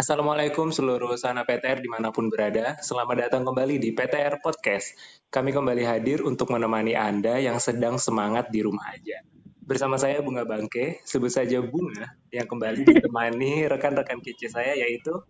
Assalamualaikum seluruh sana PTR dimanapun berada. Selamat datang kembali di PTR Podcast. Kami kembali hadir untuk menemani Anda yang sedang semangat di rumah aja. Bersama saya Bunga Bangke, sebut saja Bunga, yang kembali ditemani rekan-rekan kece saya yaitu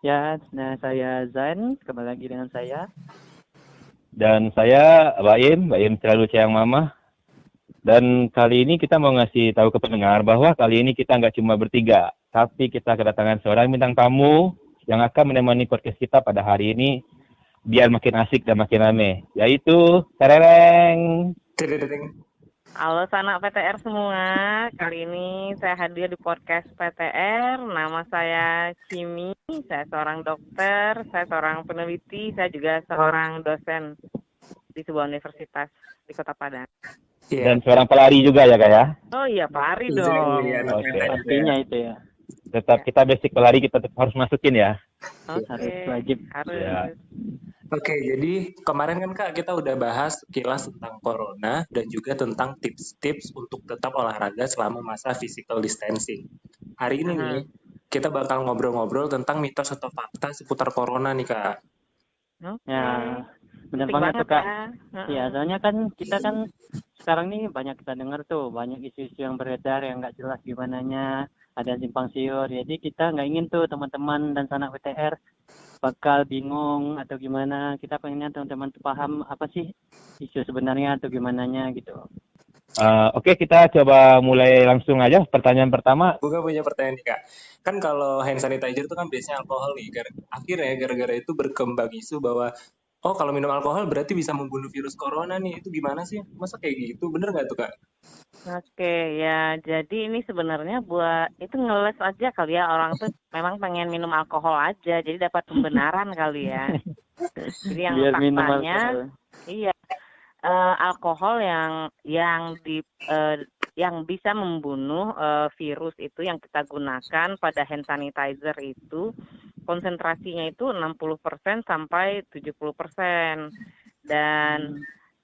Ya, nah saya Zain, kembali lagi dengan saya. Dan saya Baim selalu sayang mama. Dan kali ini kita mau ngasih tahu ke pendengar bahwa kali ini kita nggak cuma bertiga, tapi kita kedatangan seorang bintang tamu yang akan menemani podcast kita pada hari ini biar makin asik dan makin rame, yaitu Tereng. Dededeng. Halo sanak PTR semua, kali ini saya hadir di podcast PTR. Nama saya Kimi, saya seorang dokter, saya seorang peneliti, saya juga seorang dosen di sebuah universitas di Kota Padang. Iya. Dan seorang pelari juga ya kak ya. Oh iya, Pak Ari Iya, dong. iya, anak Oke. PTR. Artinya itu ya, Tetap kita basic pelari kita tetap harus masukin ya. Oke, harus wajib. harus. Ya. Oke, jadi kemarin kan Kak kita udah bahas sekilas tentang corona dan juga tentang tips-tips untuk tetap olahraga selama masa physical distancing. Hari ini nih kita bakal ngobrol-ngobrol tentang mitos atau fakta seputar corona nih Kak. Oke. Ya, benar Penting banget tuh Kak. ya. Ya, soalnya kan kita kan sekarang nih banyak kita dengar tuh, banyak isu-isu yang beredar yang nggak jelas gimananya, ada simpang siur. Jadi kita nggak ingin tuh teman-teman dan sanak PTR bakal bingung atau gimana. Kita pengennya teman-teman tuh paham apa sih isu sebenarnya atau gimananya gitu. Oke, kita coba mulai langsung aja. Pertanyaan pertama, Gue punya pertanyaan nih Kak. Kan kalau hand sanitizer itu kan biasanya alkohol nih. Akhirnya gara-gara itu berkembang isu bahwa oh kalau minum alkohol berarti bisa membunuh virus corona nih. Itu gimana sih? Masa kayak gitu? Bener nggak tuh Kak? Oke, ya jadi ini sebenarnya buat itu ngeles aja kali ya, orang tuh memang pengen minum alkohol aja, jadi dapat pembenaran kali ya. Jadi yang Biar minum faktanya, alkohol. iya, alkohol yang bisa membunuh virus itu yang kita gunakan pada hand sanitizer itu konsentrasinya itu 60% sampai 70%. Dan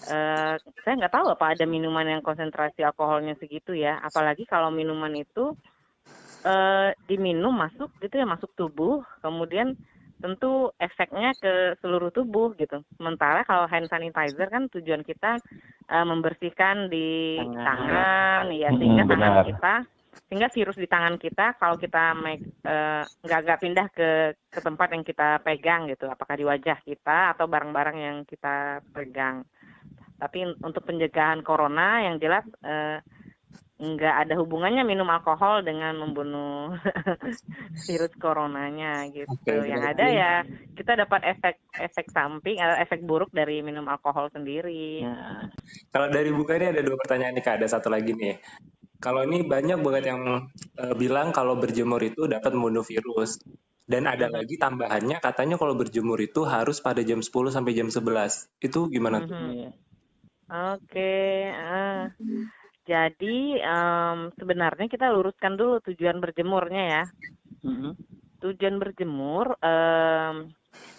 saya nggak tahu apa ada minuman yang konsentrasi alkoholnya segitu ya. Apalagi kalau minuman itu diminum masuk gitu ya, masuk tubuh, kemudian tentu efeknya ke seluruh tubuh gitu. Sementara kalau hand sanitizer kan tujuan kita membersihkan di tangan ya, sehingga tangan benar. kita, sehingga virus di tangan kita kalau kita nggak pindah ke tempat yang kita pegang gitu, apakah di wajah kita atau barang-barang yang kita pegang. Tapi untuk pencegahan corona yang jelas nggak ada hubungannya minum alkohol dengan membunuh virus coronanya gitu. Oke, Yang berarti- ada ya kita dapat efek samping atau efek buruk dari minum alkohol sendiri. Ya, Kalau dari buka ini ada dua pertanyaan nih Kak. Ada satu lagi nih. Kalau ini banyak banget yang bilang kalau berjemur itu dapat membunuh virus. Dan ada lagi tambahannya katanya kalau berjemur itu harus pada jam 10 sampai jam 11. Itu gimana tuh? iya. Oke, jadi sebenarnya kita luruskan dulu tujuan berjemurnya ya. Mhm. Tujuan berjemur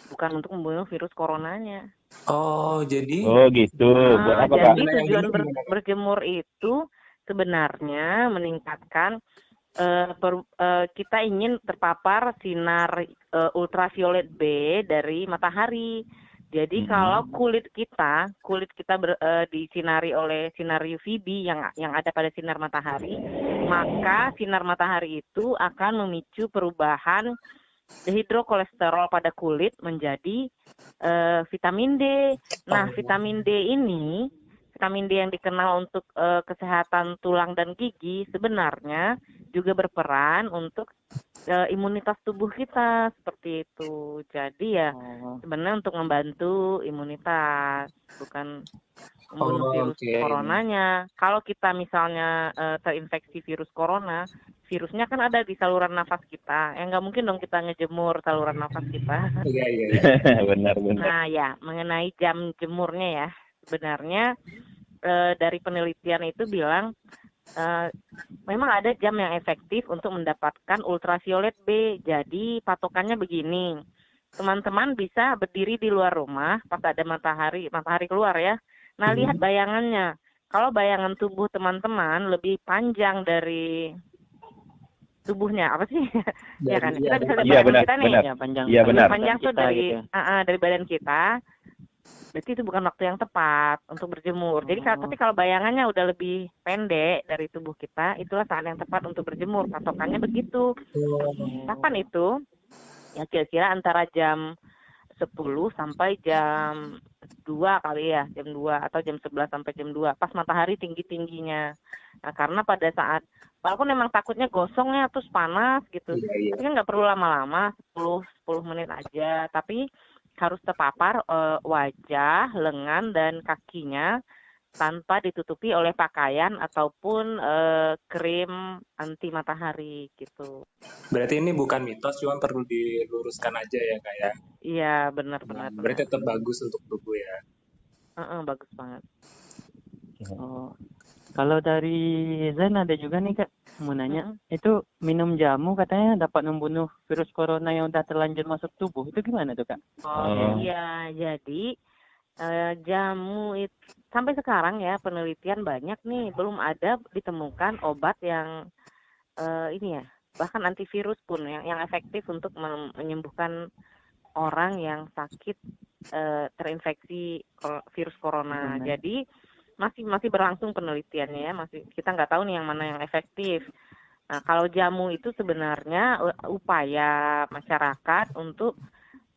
bukan untuk membunuh virus coronanya. Oh, jadi Oh gitu. Buat apa kak? Jadi Yang tujuan benar gimana, Kak? berjemur itu sebenarnya meningkatkan kita ingin terpapar sinar ultraviolet B dari matahari. Jadi kalau kulit kita disinari oleh sinar UVB yang ada pada sinar matahari, maka sinar matahari itu akan memicu perubahan dehidrokolesterol pada kulit menjadi vitamin D. Nah, vitamin D yang dikenal untuk kesehatan tulang dan gigi sebenarnya juga berperan untuk imunitas tubuh kita seperti itu. Jadi ya sebenarnya untuk membantu imunitas, bukan membunuh virus coronanya. Kalau kita misalnya terinfeksi virus corona, virusnya kan ada di saluran nafas kita. Ya nggak mungkin dong kita ngejemur saluran nafas kita. Iya. Benar. Nah ya, mengenai jam jemurnya ya, sebenarnya dari penelitian itu bilang memang ada jam yang efektif untuk mendapatkan ultraviolet B. Jadi patokannya begini, teman-teman bisa berdiri di luar rumah pas ada matahari keluar ya. Nah lihat bayangannya. Kalau bayangan tubuh teman-teman lebih panjang dari tubuhnya apa sih? Ya kan, Dari kita bisa lihat Iya, badan benar, kita nih. benar. Ya panjang. Iya, benar. Panjang tuh kita dari gitu. dari badan kita. Berarti itu bukan waktu yang tepat untuk berjemur. Jadi tapi kalau bayangannya udah lebih pendek dari tubuh kita, itulah saat yang tepat untuk berjemur. Patokannya begitu. Kapan itu? Ya kira-kira antara jam 10 sampai jam 2 kali ya, jam 2 atau jam 11 sampai jam 2, pas matahari tinggi-tingginya. Nah, karena pada saat, walaupun memang takutnya gosongnya terus panas gitu, Iya. tapi kan nggak perlu lama-lama, 10 menit aja, tapi harus terpapar wajah, lengan, dan kakinya tanpa ditutupi oleh pakaian ataupun krim anti matahari gitu. Berarti ini bukan mitos, cuma perlu diluruskan aja ya Kak ya. Iya, benar-benar. Berarti tetap bagus untuk tubuh ya. Bagus banget. Oh. Kalau dari Zain ada juga nih Kak, mau nanya. Itu minum jamu katanya dapat membunuh virus corona yang udah terlanjur masuk tubuh. Itu gimana tuh Kak? Oh iya, jadi jamu itu sampai sekarang ya penelitian banyak nih, belum ada ditemukan obat yang ini ya, bahkan antivirus pun yang efektif untuk menyembuhkan orang yang sakit terinfeksi virus corona. Jadi masih berlangsung penelitiannya ya, masih kita nggak tahu nih yang mana yang efektif. Nah, kalau jamu itu sebenarnya upaya masyarakat untuk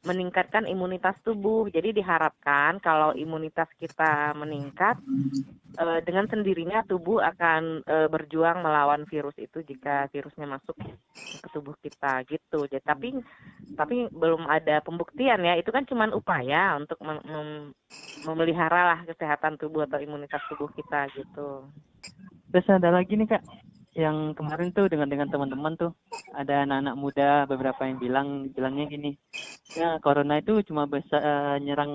meningkatkan imunitas tubuh. Jadi diharapkan kalau imunitas kita meningkat, dengan sendirinya tubuh akan berjuang melawan virus itu jika virusnya masuk ke tubuh kita gitu. Jadi, tapi belum ada pembuktian ya. Itu kan cuma upaya untuk memelihara lah kesehatan tubuh atau imunitas tubuh kita gitu. Terus ada lagi nih Kak, yang kemarin tuh dengan teman-teman tuh ada anak-anak muda beberapa yang bilangnya gini, ya corona itu cuma nyerang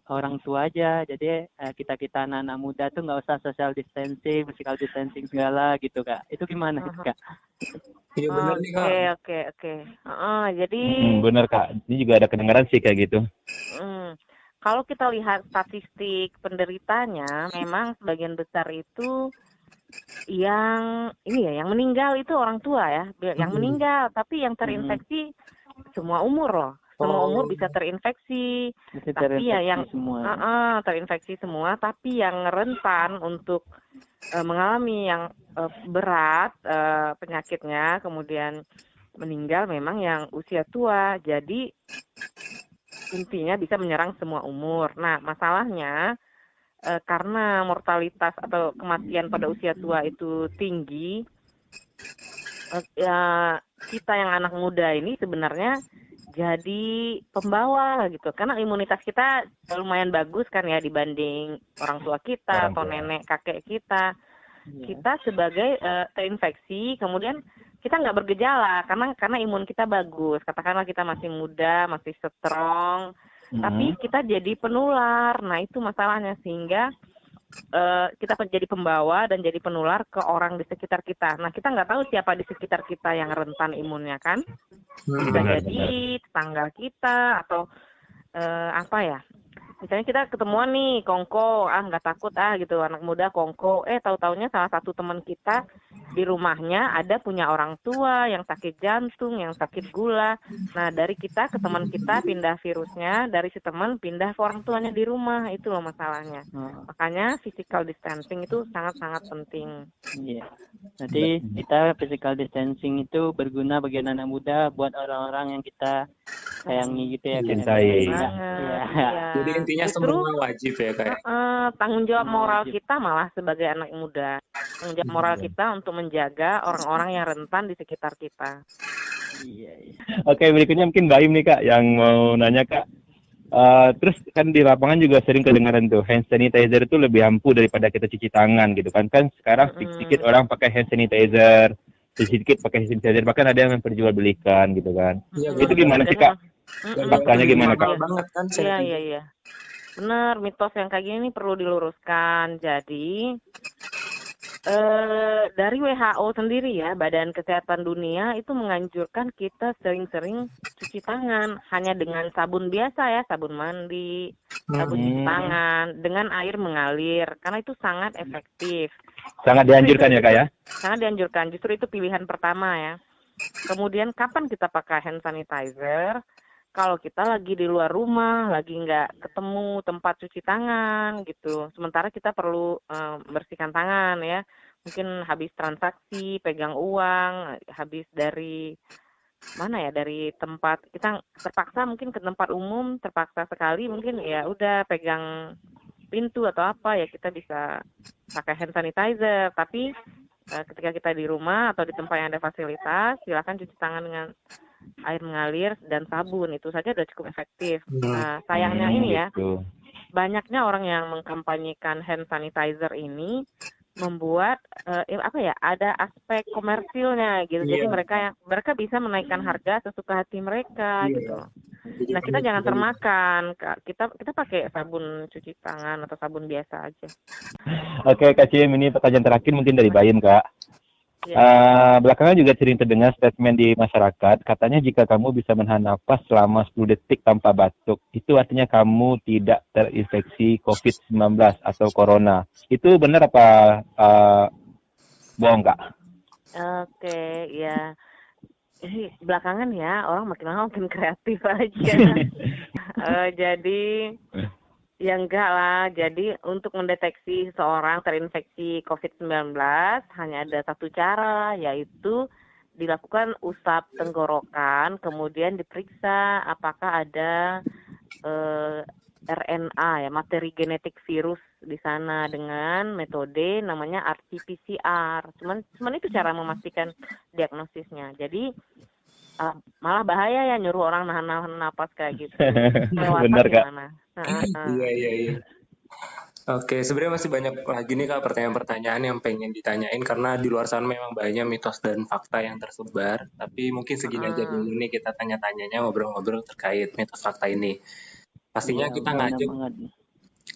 orang tua aja, jadi kita anak-anak muda tuh nggak usah social distancing, physical distancing segala gitu Kak. Itu gimana Kak? Iya benar nih Kak. Oke. Jadi benar Kak, ini juga ada kedengaran sih kayak gitu. Kalau kita lihat statistik penderitanya, memang sebagian besar itu yang meninggal itu orang tua ya, yang meninggal, tapi yang terinfeksi semua umur loh. Semua umur bisa terinfeksi. Tapi ya yang terinfeksi semua, tapi yang rentan untuk mengalami yang berat penyakitnya kemudian meninggal memang yang usia tua. Jadi intinya bisa menyerang semua umur. Nah, masalahnya karena mortalitas atau kematian pada usia tua itu tinggi, kita yang anak muda ini sebenarnya jadi pembawa gitu, karena imunitas kita lumayan bagus kan ya dibanding orang tua kita atau nenek kakek kita. Kita sebagai terinfeksi, kemudian kita nggak bergejala karena imun kita bagus. Katakanlah kita masih muda, masih strong, tapi kita jadi penular. Nah itu masalahnya, sehingga kita jadi pembawa dan jadi penular ke orang di sekitar kita. Nah kita nggak tahu siapa di sekitar kita yang rentan imunnya kan. Bisa jadi tetangga kita atau misalnya kita ketemuan nih kongko, nggak takut gitu, anak muda kongko, tahu-taunya salah satu teman kita di rumahnya ada punya orang tua yang sakit jantung, yang sakit gula. Nah dari kita ke teman kita pindah virusnya, dari si teman pindah ke orang tuanya di rumah, itu loh masalahnya. Makanya physical distancing itu sangat-sangat penting. Iya. Jadi kita physical distancing itu berguna bagi anak muda, buat orang-orang yang kita sayangi gitu ya. Cintai. Jadi intinya semua wajib ya kayak. Tanggung jawab moral kita malah sebagai anak muda. Tanggung jawab moral kita untuk menjaga orang-orang yang rentan di sekitar kita. Iya. Oke, berikutnya mungkin Mbak Im nih Kak yang mau nanya Kak. Terus kan di lapangan juga sering kedengaran tuh hand sanitizer itu lebih ampuh daripada kita cuci tangan gitu kan. Kan sekarang sedikit orang pakai hand sanitizer, sedikit pakai hand sanitizer, bahkan ada yang memperjualbelikan gitu kan. Itu gimana sih Kak? Faktanya gimana Kak? Banget kan. Iya. Benar, mitos yang kayak gini perlu diluruskan. Jadi dari WHO sendiri ya, Badan Kesehatan Dunia itu menganjurkan kita sering-sering cuci tangan hanya dengan sabun biasa ya, sabun mandi, sabun cuci tangan dengan air mengalir, karena itu sangat efektif. Sangat dianjurkan ya Kak ya? Sangat dianjurkan, justru itu pilihan pertama ya. Kemudian kapan kita pakai hand sanitizer? Kalau kita lagi di luar rumah, lagi nggak ketemu tempat cuci tangan gitu. Sementara kita perlu bersihkan tangan ya. Mungkin habis transaksi, pegang uang, habis dari mana ya, dari tempat kita terpaksa mungkin ke tempat umum, terpaksa sekali mungkin ya udah pegang pintu atau apa ya kita bisa pakai hand sanitizer. Tapi ketika kita di rumah atau di tempat yang ada fasilitas, silakan cuci tangan dengan air mengalir dan sabun, itu saja sudah cukup efektif. Nah, sayangnya ini ya, Gitu. banyaknya orang yang mengkampanyekan hand sanitizer ini membuat ada aspek komersilnya gitu. Jadi Iya. mereka bisa menaikkan harga sesuka hati mereka Iya. gitu. Nah, kita jangan termakan. Kita pakai sabun cuci tangan atau sabun biasa aja. Oke, Kak Cim, ini pertanyaan terakhir mungkin dari Baim, Kak. Ya. Belakangan juga sering terdengar statement di masyarakat, katanya jika kamu bisa menahan napas selama 10 detik tanpa batuk, itu artinya kamu tidak terinfeksi COVID-19 atau Corona. Itu benar apa bohong, Kak? Oke, ya. Ini belakangan ya orang makin lama makin kreatif aja. Jadi ya enggak lah. Jadi untuk mendeteksi seorang terinfeksi COVID-19 hanya ada satu cara, yaitu dilakukan usap tenggorokan, kemudian diperiksa apakah ada RNA ya, materi genetik virus di sana dengan metode namanya RT-PCR. Cuman itu cara memastikan diagnosisnya. Jadi malah bahaya ya nyuruh orang nahan napas kayak gitu. Benar, Kak. Iya. Oke, sebenarnya masih banyak lagi nih Kak pertanyaan-pertanyaan yang pengen ditanyain karena di luar sana memang banyak mitos dan fakta yang tersebar. Tapi mungkin segini aja dulu nih kita tanya-tanyanya, ngobrol-ngobrol terkait mitos fakta ini. Pastinya kita ngajak,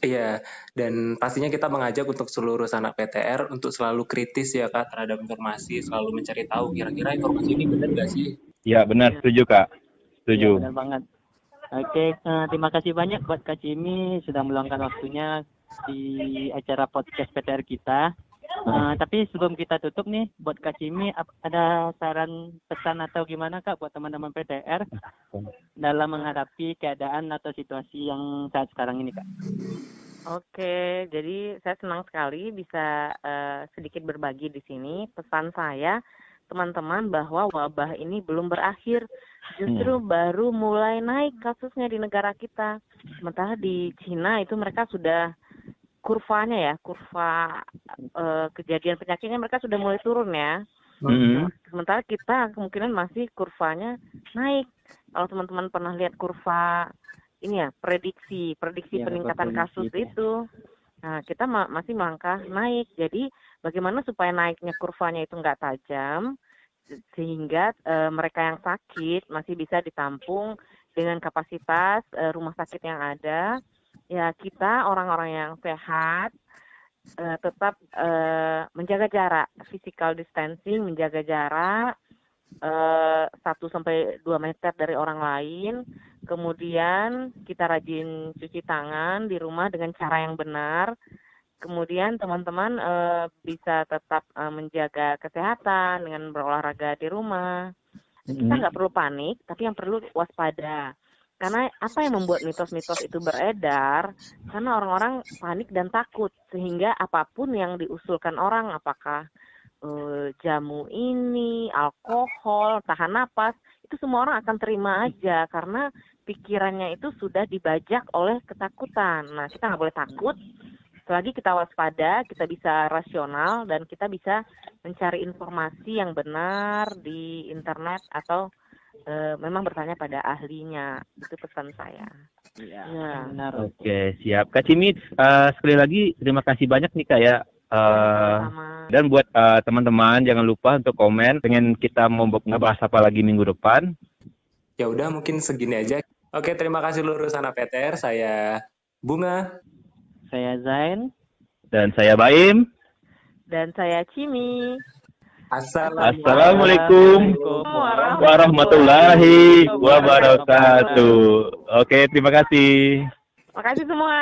iya, dan pastinya kita mengajak untuk seluruh anak PTR untuk selalu kritis ya Kak terhadap informasi, selalu mencari tahu kira-kira informasi ini benar nggak sih? Ya, benar, setuju, Kak. Setuju. Ya, benar banget. Oke, terima kasih banyak buat Kak Cimi sudah meluangkan waktunya di acara podcast PTR kita. Tapi sebelum kita tutup nih, buat Kak Cimi ada saran pesan atau gimana Kak buat teman-teman PTR dalam menghadapi keadaan atau situasi yang saat sekarang ini Kak? Oke, jadi saya senang sekali bisa sedikit berbagi di sini. Pesan saya, teman-teman, bahwa wabah ini belum berakhir, justru baru mulai naik kasusnya di negara kita. Sementara di Cina itu mereka sudah kurva kejadian penyakitnya mereka sudah mulai turun ya. Sementara kita kemungkinan masih kurvanya naik. Kalau teman-teman pernah lihat kurva ini ya, prediksi ya, peningkatan kasus itu. Nah, kita masih melangkah naik. Jadi bagaimana supaya naiknya kurvanya itu nggak tajam, sehingga mereka yang sakit masih bisa ditampung dengan kapasitas rumah sakit yang ada. Ya, kita orang-orang yang sehat tetap menjaga jarak, physical distancing, menjaga jarak 1-2 meter dari orang lain. Kemudian kita rajin cuci tangan di rumah dengan cara yang benar. Kemudian teman-teman bisa tetap menjaga kesehatan dengan berolahraga di rumah. Kita nggak perlu panik, tapi yang perlu waspada. Karena apa yang membuat mitos-mitos itu beredar? Karena orang-orang panik dan takut. Sehingga apapun yang diusulkan orang, apakah jamu ini, alkohol, tahan napas, itu semua orang akan terima aja. Karena pikirannya itu sudah dibajak oleh ketakutan. Nah, kita nggak boleh takut. Selagi kita waspada, kita bisa rasional, dan kita bisa mencari informasi yang benar di internet atau memang bertanya pada ahlinya. Itu pesan saya. Iya, Ya. benar. Oke, siap. Kak Cimi, sekali lagi terima kasih banyak nih Kak ya. Sama-sama. Dan buat teman-teman jangan lupa untuk komen pengen kita mau ngebahas apa lagi minggu depan. Ya udah mungkin segini aja. Oke, terima kasih lurus anak PTR. Saya Bunga. Saya Zain. Dan saya Baim. Dan saya Cimi. Assalamualaikum warahmatullahi wabarakatuh. Oke, terima kasih. Makasih semua.